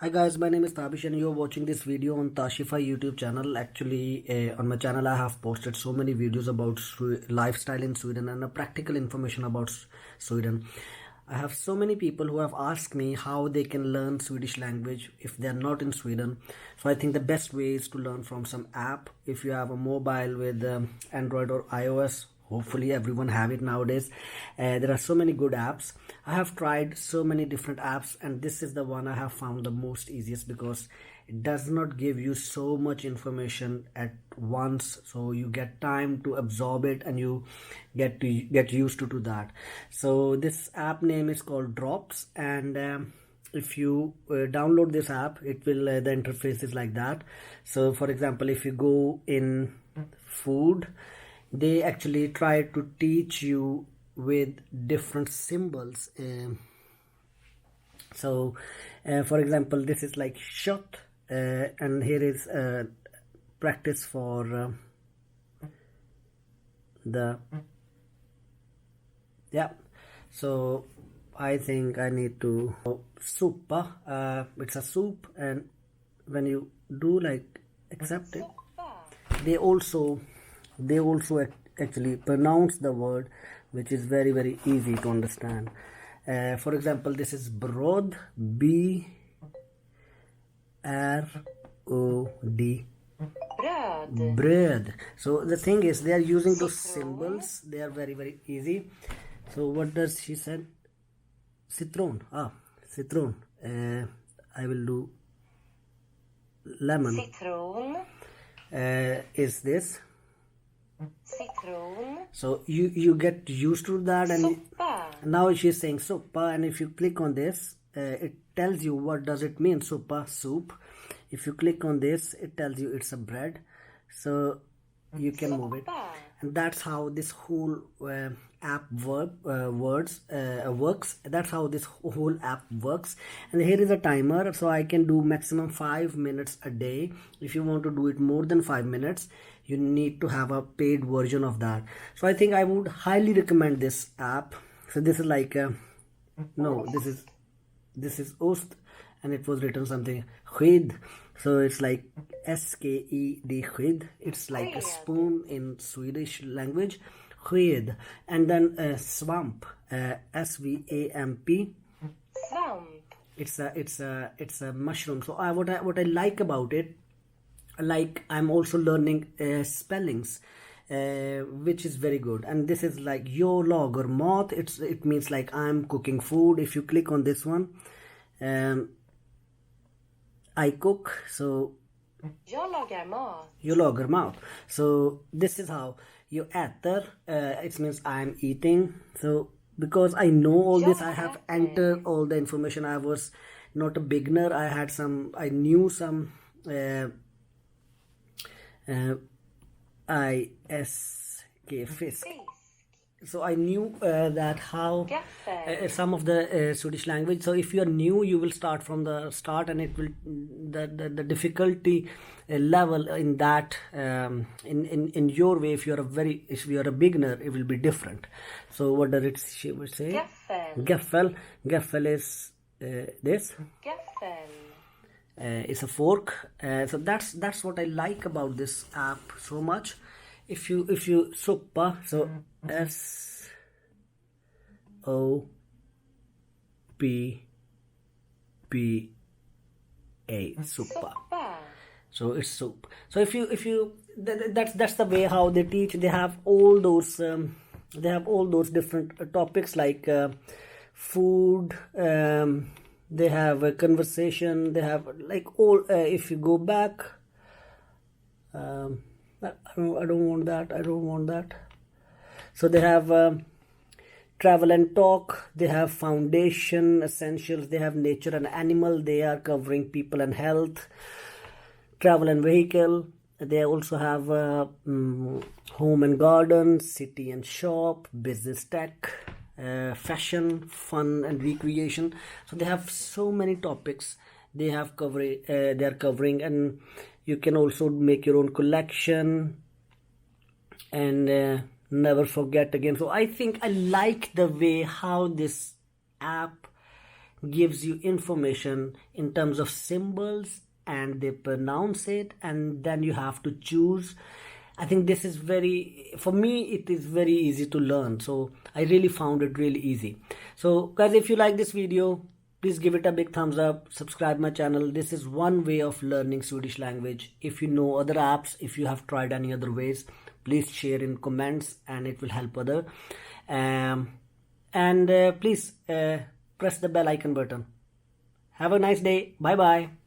Hi guys, my name is Tabish and you're watching this video on Tashify YouTube channel. Actually, on my channel I have posted so many videos about lifestyle in Sweden and practical information about Sweden. I have so many people who have asked me how they can learn Swedish language if they are not in Sweden. So I think the best way is to learn from some app. If you have a mobile with Android or iOS, hopefully everyone have it nowadays. There are so many good apps. I have tried so many different apps and this is the one I have found the most easiest because it does not give you so much information at once, so you get time to absorb it and you get used to that. So this app name is called Drops, and if you download this app, it will the interface is like that. So for example, if you go in food, they actually try to teach you with different symbols. For example, this is like shot, and here is practice for so I think I need to sopa. It's a soup, and when you do like accept it, they also actually pronounce the word, which is very easy to understand. For example, this is brod, B-R-O-D, bread. So the thing is, they are using those symbols. They are very easy. So what does she said? Citron. Citron. I will do lemon. Citron. Is this? Citron. So you get used to that, and Soppa. now she's saying soppa, and if you click on this, it tells you what does it mean. Soppa, soup. If you click on this, it tells you it's a bread, so you can move it. And that's how this whole app works. That's how this whole app works. And here is a timer, so I can do maximum 5 minutes a day. If you want to do it more than 5 minutes, you need to have a paid version of that. So I think I would highly recommend this app. So this is like this is ost, and it was written something sked, so it's like sked, sked. It's like a spoon in Swedish language, sked. And then swamp, swamp. Svamp. It's a mushroom. So what I like about it, like I'm also learning spellings, which is very good. And this is like yo lager mat. It means like I'm cooking food. If you click on this one, I cook. So Jag lagar mat. you lager mat. So this is how you äter. It means I'm eating. So because I know all this, I have entered all the information. I was not a beginner. I knew some ISK fisk. So I knew that how some of the Swedish language. So if you are new, you will start from the start, and it will the difficulty level in that in your way. If you are a beginner, it will be different. So what does it she would say? Gaffel. Gaffel is this. Gaffel. It's a fork. So that's what I like about this app so much. If you soppa, so SOPPA, suppa. So it's soup. So if you that's the way how they teach. They have all those different topics like food. They have a conversation. They have like all. If you go back, I don't want that. So they have travel and talk. They have foundation, essentials. They have nature and animal. They are covering people and health, travel and vehicle. They also have home and garden, city and shop, business tech, fashion, fun and recreation. So they have so many topics they are covering, and you can also make your own collection and never forget again. So I think I like the way how this app gives you information in terms of symbols and they pronounce it, and then you have to choose. I think this is for me, it is very easy to learn. So I really found it really easy. So guys, if you like this video, please give it a big thumbs up, subscribe my channel. This is one way of learning Swedish language. If you know other apps, if you have tried any other ways, please share in comments and it will help other. Please press the bell icon button. Have a nice day. Bye bye.